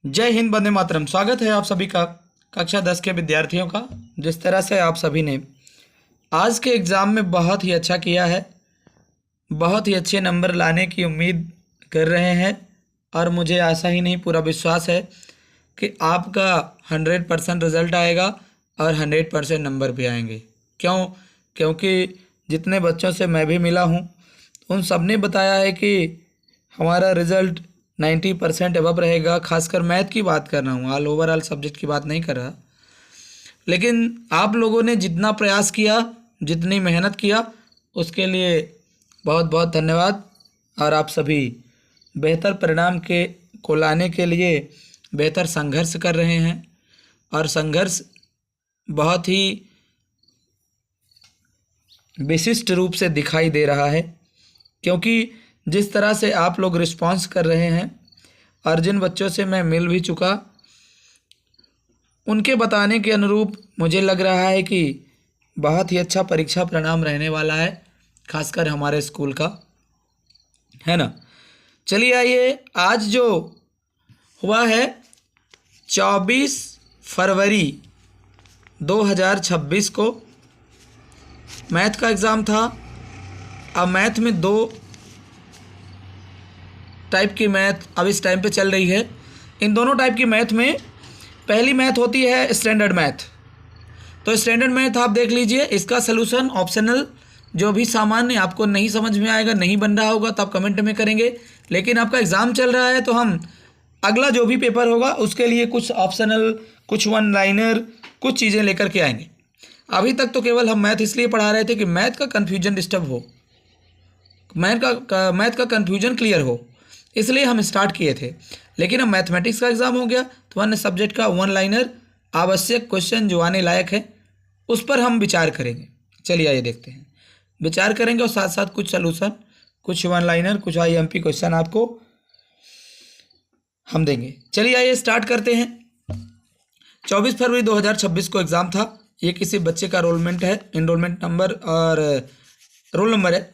जय हिंद, वंदे मातरम। स्वागत है आप सभी का कक्षा 10 के विद्यार्थियों का। जिस तरह से आप सभी ने आज के एग्ज़ाम में बहुत ही अच्छा किया है, बहुत ही अच्छे नंबर लाने की उम्मीद कर रहे हैं और मुझे आशा ही नहीं पूरा विश्वास है कि आपका 100% रिज़ल्ट आएगा और 100% नंबर भी आएंगे। क्यों? क्योंकि जितने बच्चों से मैं भी मिला हूँ उन सब ने बताया है कि हमारा रिज़ल्ट 90% अबव रहेगा। खासकर मैथ की बात कर रहा हूँ, ओवरऑल सब्जेक्ट की बात नहीं कर रहा। लेकिन आप लोगों ने जितना प्रयास किया, जितनी मेहनत किया, उसके लिए बहुत बहुत धन्यवाद। और आप सभी बेहतर परिणाम को लाने के लिए बेहतर संघर्ष कर रहे हैं और संघर्ष बहुत ही विशिष्ट रूप से दिखाई दे रहा है, क्योंकि जिस तरह से आप लोग रिस्पॉन्स कर रहे हैं और जिन बच्चों से मैं मिल भी चुका, उनके बताने के अनुरूप मुझे लग रहा है कि बहुत ही अच्छा परीक्षा परिणाम रहने वाला है, खासकर हमारे स्कूल का, है ना। चलिए आइए, आज जो हुआ है 24 फरवरी 2026 को मैथ का एग्ज़ाम था। अब मैथ में दो टाइप की मैथ अब इस टाइम पे चल रही है। इन दोनों टाइप की मैथ में पहली मैथ होती है स्टैंडर्ड मैथ। तो स्टैंडर्ड मैथ आप देख लीजिए, इसका सलूशन ऑप्शनल, जो भी सामान्य आपको नहीं समझ में आएगा, नहीं बन रहा होगा तो आप कमेंट में करेंगे। लेकिन आपका एग्ज़ाम चल रहा है तो हम अगला जो भी पेपर होगा उसके लिए कुछ ऑप्शनल, कुछ वन लाइनर, कुछ चीज़ें लेकर के आएंगे। अभी तक तो केवल हम मैथ इसलिए पढ़ा रहे थे कि मैथ का कन्फ्यूजन डिस्टर्ब हो, मैथ का कन्फ्यूजन क्लियर हो, इसलिए हम स्टार्ट किए थे। लेकिन अब मैथमेटिक्स का एग्ज़ाम हो गया तो अन्य सब्जेक्ट का वन लाइनर आवश्यक क्वेश्चन जो आने लायक है उस पर हम विचार करेंगे। चलिए आइए देखते हैं, विचार करेंगे और साथ साथ कुछ सलूशन, कुछ वन लाइनर, कुछ आईएमपी क्वेश्चन आपको हम देंगे। चलिए आइए स्टार्ट करते हैं। 24 फरवरी 2026 को एग्ज़ाम था। ये किसी बच्चे का रोलमेंट है, इनरोलमेंट नंबर और रोल नंबर है।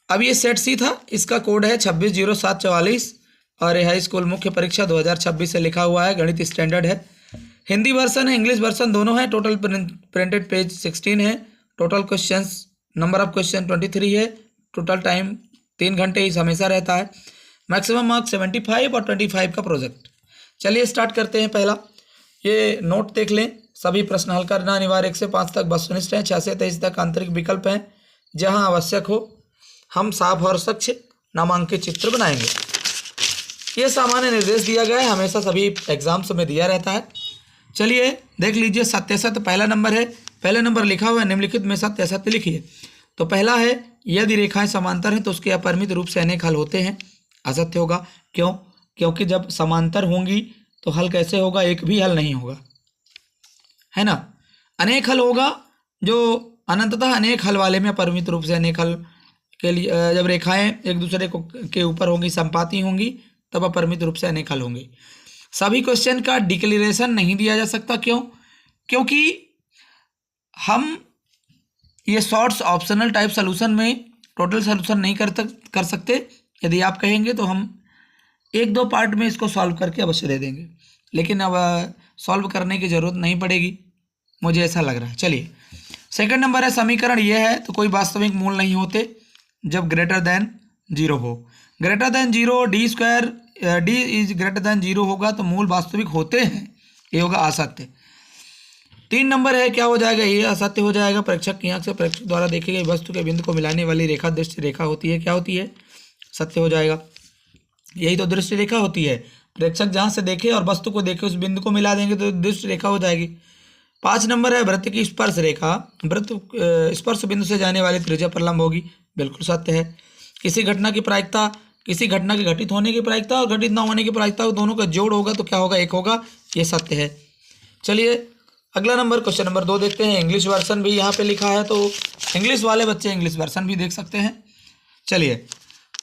अब ये सेट सी था, इसका कोड है 260744 और ये हाई स्कूल मुख्य परीक्षा 2026 से लिखा हुआ है। गणित स्टैंडर्ड है, हिंदी वर्सन है, इंग्लिश वर्सन दोनों है। टोटल प्रिंटेड पेज 16 है। Total questions, number of question 23 है। टोटल टाइम 3 घंटे ही हमेशा रहता है। मैक्सिमम मार्क्स 75 और 25 का प्रोजेक्ट। चलिए स्टार्ट करते हैं। पहला ये नोट देख लें, सभी प्रश्न हल करना अनिवार्य। 1 से 5 तक वस्तुनिष्ठ हैं, 6 से 23 तक आंतरिक विकल्प हैं। जहां आवश्यक हो हम साफ और स्वच्छ नामांकित चित्र बनाएंगे। ये सामान्य निर्देश दिया गया है, हमेशा सभी एग्जाम्स में दिया रहता है। चलिए देख लीजिए, सत्य सत्य पहला नंबर है। पहला नंबर लिखा हुआ है निम्नलिखित में सत्य असत्य लिखिए। तो पहला है, यदि रेखाएं समांतर हैं तो उसके अपरिमित रूप से अनेक हल होते हैं। असत्य होगा। क्यों? क्योंकि जब समांतर होंगी तो हल कैसे होगा? एक भी हल नहीं होगा, है ना। अनेक हल होगा, जो अनंततः अनेक हल वाले में अपरिमित रूप से अनेक हल के लिए जब रेखाएं एक दूसरे को के ऊपर होंगी, संपाती होंगी, तब अपरिमित रूप से अनेक हल होंगे। सभी क्वेश्चन का डिक्लेरेशन नहीं दिया जा सकता। क्यों? क्योंकि हम ये शॉर्ट्स ऑप्शनल टाइप सॉल्यूशन में टोटल सॉल्यूशन नहीं कर सकते। यदि आप कहेंगे तो हम 1-2 पार्ट में इसको सॉल्व करके अवश्य दे देंगे, लेकिन अब सॉल्व करने की ज़रूरत नहीं पड़ेगी, मुझे ऐसा लग रहा है। चलिए सेकंड नंबर है, समीकरण ये है तो कोई वास्तविक मूल नहीं होते जब ग्रेटर देन 0 हो। Greater than 0, D square D is greater than 0 होगा तो मूल वास्तविक होते हैं, ये होगा असत्य। 3 नंबर है, क्या हो जाएगा? ये असत्य हो जाएगा। परीक्षक की आंख से परीक्षक द्वारा देखी गई वस्तु के बिंदु को मिलाने वाली रेखा दृष्टि रेखा होती है। क्या होती है? सत्य हो जाएगा। यही तो दृष्टि रेखा होती है। प्रेक्षक जहाँ से देखे और वस्तु को देखे उस बिंदु को मिला देंगे तो दृष्टि रेखा हो जाएगी। 5 नंबर है, वृत्त की स्पर्श रेखा वृत्त स्पर्श बिंदु से जाने वाली त्रिज्या पर लंब होगी। बिल्कुल सत्य है। किसी घटना की प्रायिकता, किसी घटना के घटित होने की प्रायिकता और घटित न होने की प्रायिकता दोनों का जोड़ होगा तो क्या होगा? 1 होगा। ये सत्य है। चलिए अगला नंबर, क्वेश्चन नंबर 2 देखते हैं। इंग्लिश वर्सन भी यहाँ पे लिखा है तो इंग्लिश वाले बच्चे इंग्लिश वर्सन भी देख सकते हैं। चलिए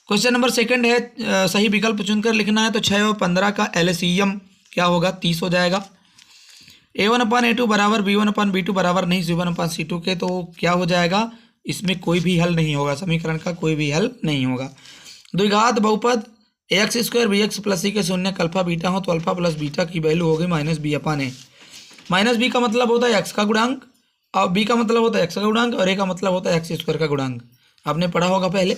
क्वेश्चन नंबर सेकंड है, सही विकल्प चुनकर लिखना है। तो 6 और 15 का एलसीएम क्या होगा? 30 हो जाएगा। A1/A2 बराबर B1/B2 बराबर नहीं C1/C2 के, तो क्या हो जाएगा? इसमें कोई भी हल नहीं होगा, समीकरण का कोई भी हल नहीं होगा। द्विघात बहुपद x squared b x plus c के शून्य अल्फा बीटा हो तो अल्फा प्लस बीटा की वैल्यू होगी minus b upon a. Minus b का मतलब होता है एक्स का गुणांक और बी का मतलब होता है एक्स का गुणांक और ए का मतलब होता है एक्स स्क्वायर का गुणांक। आपने पढ़ा होगा पहले।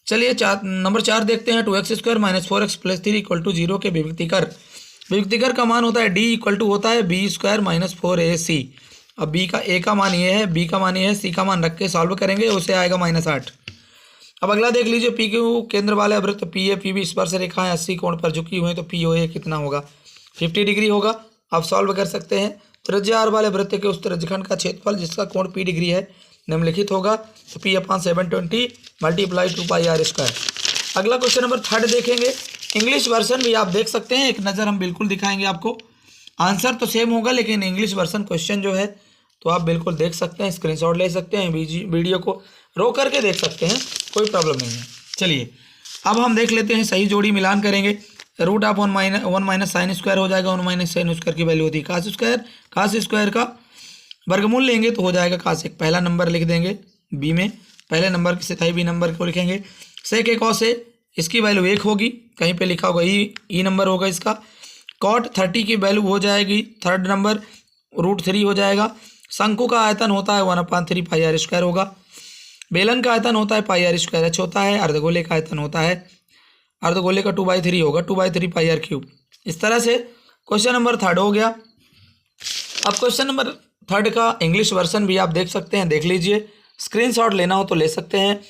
चलिए नंबर 4 देखते हैं। 2x square minus 4x plus 3 equal to 0 के विभक्तिकर का मान होता है d इक्वल टू होता है बी स्क्वायर माइनस 4ac। अब बी का ए का मान ये है, बी का मान ये है, सी का मान रख के सॉल्व करेंगे, उससे आएगा -8। अब अगला देख लीजिए। पी क्यू केंद्र वाले वृत्त पी ए पी बी स्पर्श रेखा है 80 कोण पर झुकी हुई है तो पी ओ ए कितना होगा 50 डिग्री होगा। आप सॉल्व कर सकते हैं। त्रिज्या आर वाले वृत्त के उस त्रिज्यखंड का क्षेत्रफल जिसका कोण पी डिग्री है निम्नलिखित होगा तो पी अपान 720 मल्टीप्लाई 2πr²। अगला क्वेश्चन नंबर 3 देखेंगे। इंग्लिश वर्जन भी आप देख सकते हैं, एक नज़र हम बिल्कुल दिखाएंगे आपको। आंसर तो सेम होगा लेकिन इंग्लिश वर्जन क्वेश्चन जो है तो आप बिल्कुल देख सकते हैं, स्क्रीनशॉट ले सकते हैं, वीडियो को रोक करके देख सकते हैं, कोई प्रॉब्लम नहीं है। चलिए अब हम देख लेते हैं, सही जोड़ी मिलान करेंगे। Root of 1 minus sine square हो जाएगा, 1 माइनस साइन स्क्वायर की वैल्यू होती है कास स्क्वायर का वर्गमूल लेंगे तो हो जाएगा कास एक। पहला नंबर लिख देंगे बी में, पहले नंबर की स्थाई बी नंबर को लिखेंगे। सेक ए कॉस ए, इसकी वैल्यू 1 होगी, कहीं पे लिखा होगा ई नंबर होगा इसका। कॉट 30 की वैल्यू हो जाएगी थर्ड नंबर, √3 हो जाएगा। शंकु का आयतन होता है 1/3πr² होगा। बेलन का आयतन होता है πr²h होता है। अर्धगोले का आयतन होता है, अर्धगोले का 2/3 होगा 2/3πr³। इस तरह से क्वेश्चन नंबर 3 हो गया। अब क्वेश्चन नंबर 3 का इंग्लिश वर्जन भी आप देख सकते हैं, देख लीजिए। स्क्रीनशॉट लेना हो तो ले सकते हैं,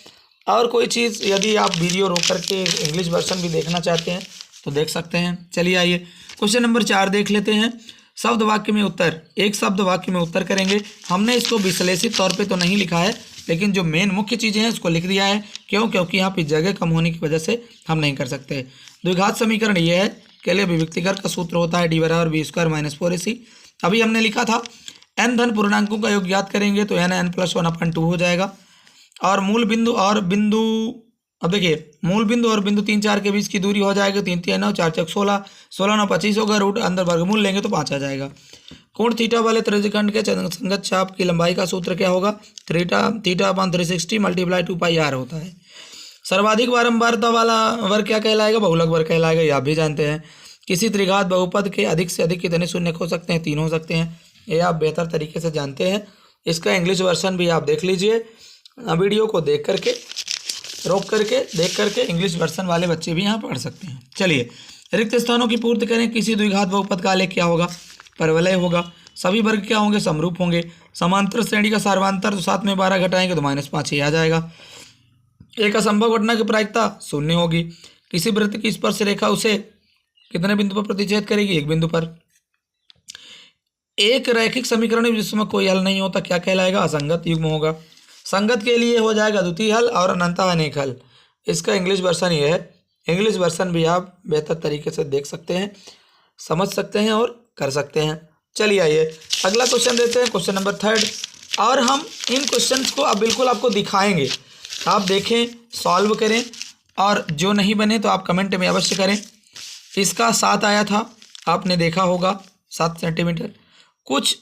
और कोई चीज़ यदि आप वीडियो रोक करके इंग्लिश वर्जन भी देखना चाहते हैं तो देख सकते हैं। चलिए आइए क्वेश्चन नंबर 4 देख लेते हैं। शब्द वाक्य में उत्तर, एक शब्द वाक्य में उत्तर करेंगे। हमने इसको विश्लेषित तौर पे तो नहीं लिखा है लेकिन जो मेन मुख्य चीज़ें हैं उसको लिख दिया है। क्योंकि यहाँ पे जगह कम होने की वजह से हम नहीं कर सकते। द्विघात समीकरण ये है के लिए विभक्तिकर का सूत्र होता है d बराबर बी स्क्वायर माइनस 4ac। अभी हमने लिखा था n धन पूर्णांकों का योग ज्ञात करेंगे तो n+1/2 हो जाएगा। और मूल बिंदु और बिंदु, अब देखिए मूल बिंदु और बिंदु 3 4 के बीच की दूरी हो जाएगी 3 3 9 4 4 16 16 9 25 होगा। रूट अंदर वर्गमूल लेंगे तो 5 आ जाएगा। कोण थीटा वाले त्रिज्यखंड के संगत चाप की लंबाई का सूत्र क्या होगा θ/360 मल्टीप्लाई 2πr होता है। सर्वाधिक बारंबारता वाला वर्ग क्या कहलाएगा, बहुलक वर्ग कहलाएगा, ये आप भी जानते हैं। किसी त्रिघात बहुपद के अधिक से अधिक कितने शून्य हो सकते हैं, 3 हो सकते हैं, ये आप बेहतर तरीके से जानते हैं। इसका इंग्लिश वर्जन भी आप देख लीजिए, वीडियो को देख करके रोक करके देख करके इंग्लिश वर्जन वाले बच्चे भी यहाँ पढ़ सकते हैं। चलिए रिक्त स्थानों की पूर्ति करें। किसी द्विघात बहुपद का आलेख क्या होगा, परवलय होगा। सभी वर्ग क्या होंगे, समरूप होंगे। समांतर श्रेणी का सार्वंतर तो 7 में 12 घटाएंगे तो -5 ही आ जाएगा। एक असंभव घटना की प्रायिकता 0 होगी। किसी वृत्त की स्पर्श रेखा उसे कितने बिंदु पर प्रतिच्छेद करेगी, 1 बिंदु पर। एक रैखिक समीकरण जिसमें कोई हल नहीं होता क्या कहलाएगा, असंगत युग्म होगा। संगत के लिए हो जाएगा द्वितीय हल और अनंतः अनेक हल। इसका इंग्लिश वर्जन ये है। इंग्लिश वर्जन भी आप बेहतर तरीके से देख सकते हैं, समझ सकते हैं और कर सकते हैं। चलिए आइए अगला क्वेश्चन देते हैं, क्वेश्चन नंबर 3। और हम इन क्वेश्चंस को अब बिल्कुल आपको दिखाएंगे, आप देखें, सॉल्व करें, और जो नहीं बने तो आप कमेंट में अवश्य करें। इसका 7 आया था, आपने देखा होगा 7 सेंटीमीटर। कुछ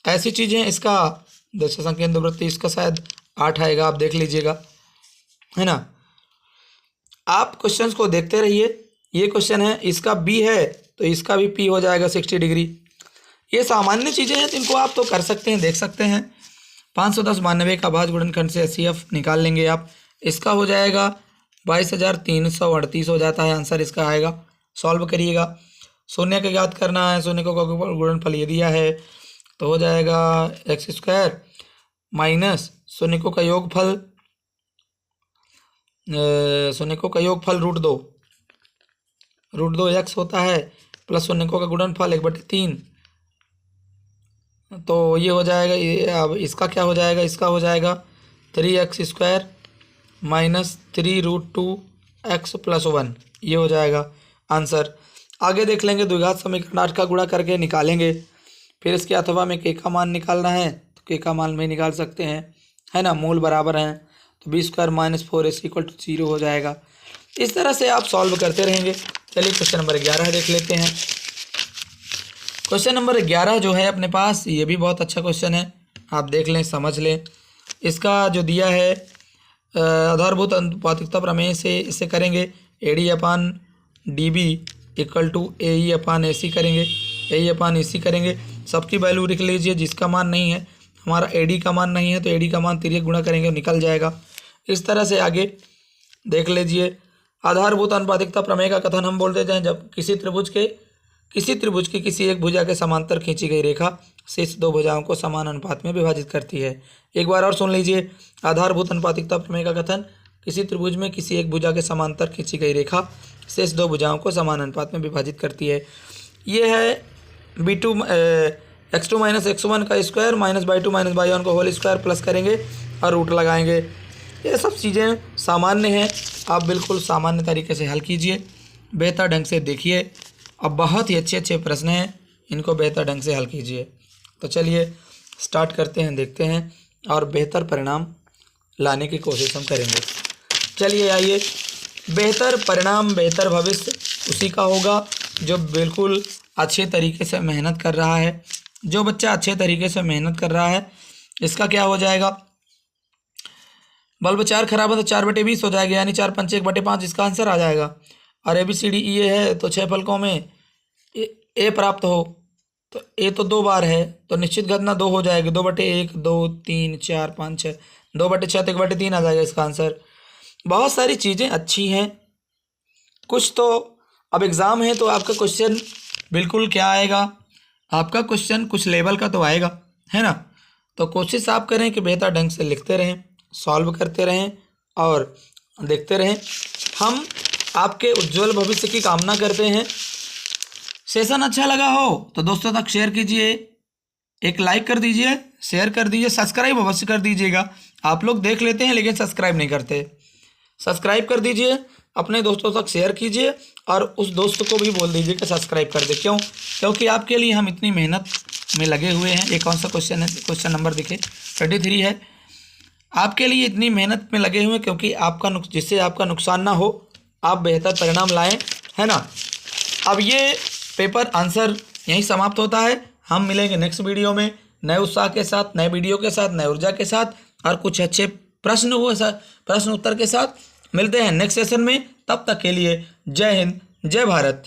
ऐसी चीज़ें, इसका दशा संकेंद्र वृत्ति, इसका शायद 8 आएगा, आप देख लीजिएगा, है ना। आप क्वेश्चंस को देखते रहिए। ये क्वेश्चन है, इसका बी है तो इसका भी पी हो जाएगा 60 डिग्री। ये सामान्य चीज़ें हैं जिनको आप तो कर सकते हैं, देख सकते हैं। 510 92 का भाज्य गुणनखंड से HCF निकाल लेंगे आप। इसका हो जाएगा 22,338 हो जाता है, आंसर इसका आएगा। सॉल्व करिएगा। शून्य का ज्ञात करना है, शून्य को गुणनफल ये दिया है तो हो जाएगा x² माइनस शून्य का योगफल, शून्य का योगफल √2 x होता है, प्लस शून्य का गुणनफल 1/3। तो ये हो जाएगा, ये अब इसका क्या हो जाएगा, इसका हो जाएगा 3x² माइनस 3√2x + 1, ये हो जाएगा आंसर। आगे देख लेंगे। द्विघात समीकरण 8 का गुणा करके निकालेंगे। फिर इसके अथवा में k का मान निकालना है तो k का मान में निकाल सकते हैं, है ना। मूल बराबर हैं तो b² - 4ac = 0 हो जाएगा। इस तरह से आप सॉल्व करते रहेंगे। चलिए क्वेश्चन नंबर 11 देख लेते हैं। क्वेश्चन नंबर 11 जो है अपने पास, ये भी बहुत अच्छा क्वेश्चन है, आप देख लें, समझ लें। इसका जो दिया है आधारभूत अनुपातिकता प्रमेय से इसे करेंगे। AD upon DB equal to AE upon AC करेंगे, AE अपान AC करेंगे, सबकी वैल्यू लिख लीजिए। जिसका मान नहीं है, हमारा AD का मान नहीं है, तो AD का मान तिर्यक गुणा करेंगे, निकल जाएगा। इस तरह से आगे देख लीजिए। आधारभूत अनुपातिकता प्रमेय का कथन हम बोल देते हैं जब किसी त्रिभुज की किसी एक भुजा के समांतर खींची गई रेखा शेष दो भुजाओं को समान अनुपात में विभाजित करती है। एक बार और सुन लीजिए। आधारभूत अनुपातिकता प्रमेय का कथन, किसी त्रिभुज में किसी एक भुजा के समांतर खींची गई रेखा शेष दो भुजाओं को समान अनुपात में विभाजित करती है। ये है b2 x2 माइनस x1 का square minus y2 minus y1 को होल स्क्वायर प्लस करेंगे और रूट लगाएंगे। ये सब चीज़ें सामान्य हैं, आप बिल्कुल सामान्य तरीके से हल कीजिए, बेहतर ढंग से देखिए। अब बहुत ही अच्छे अच्छे प्रश्न हैं, इनको बेहतर ढंग से हल कीजिए। तो चलिए स्टार्ट करते हैं, देखते हैं और बेहतर परिणाम लाने की कोशिश हम करेंगे। चलिए आइए। बेहतर परिणाम बेहतर भविष्य उसी का होगा जो बिल्कुल अच्छे तरीके से मेहनत कर रहा है। जो बच्चा अच्छे तरीके से मेहनत कर रहा है, इसका क्या हो जाएगा, बल्ब 4 खराब है तो 4/20 हो जाएगा, यानी 4 पंचे 1/5 इसका आंसर आ जाएगा। और ABCDE है तो 6 फलकों में ए प्राप्त हो, तो ए तो 2 बार है तो निश्चित घटना 2 हो जाएगी, 2/1 2 3 4 5 6, 2/6 तो 1/3 आ जाएगा इसका आंसर। बहुत सारी चीज़ें अच्छी हैं। कुछ तो अब एग्ज़ाम है तो आपका क्वेश्चन बिल्कुल क्या आएगा, आपका क्वेश्चन कुछ लेवल का तो आएगा, है ना। तो कोशिश आप करें कि बेहतर ढंग से लिखते रहें, सॉल्व करते रहें और देखते रहें। हम आपके उज्जवल भविष्य की कामना करते हैं। सेशन अच्छा लगा हो तो दोस्तों तक शेयर कीजिए, एक लाइक कर दीजिए, शेयर कर दीजिए, सब्सक्राइब अवश्य कर दीजिएगा। आप लोग देख लेते हैं लेकिन सब्सक्राइब नहीं करते। सब्सक्राइब कर दीजिए, अपने दोस्तों तक शेयर कीजिए और उस दोस्त को भी बोल दीजिए कि सब्सक्राइब कर दे। क्यों? क्योंकि आपके लिए हम इतनी मेहनत में लगे हुए हैं। ये कौन सा क्वेश्चन है, क्वेश्चन नंबर देखिए 33 है। आपके लिए इतनी मेहनत में लगे हुए हैं क्योंकि जिससे आपका नुकसान ना हो, आप बेहतर परिणाम लाएं, है ना। अब ये पेपर आंसर यहीं समाप्त होता है। हम मिलेंगे नेक्स्ट वीडियो में नए उत्साह के साथ, नए वीडियो के साथ, नए ऊर्जा के साथ और कुछ अच्छे प्रश्न उत्तर के साथ। मिलते हैं नेक्स्ट सेशन में। तब तक के लिए जय हिंद, जय भारत।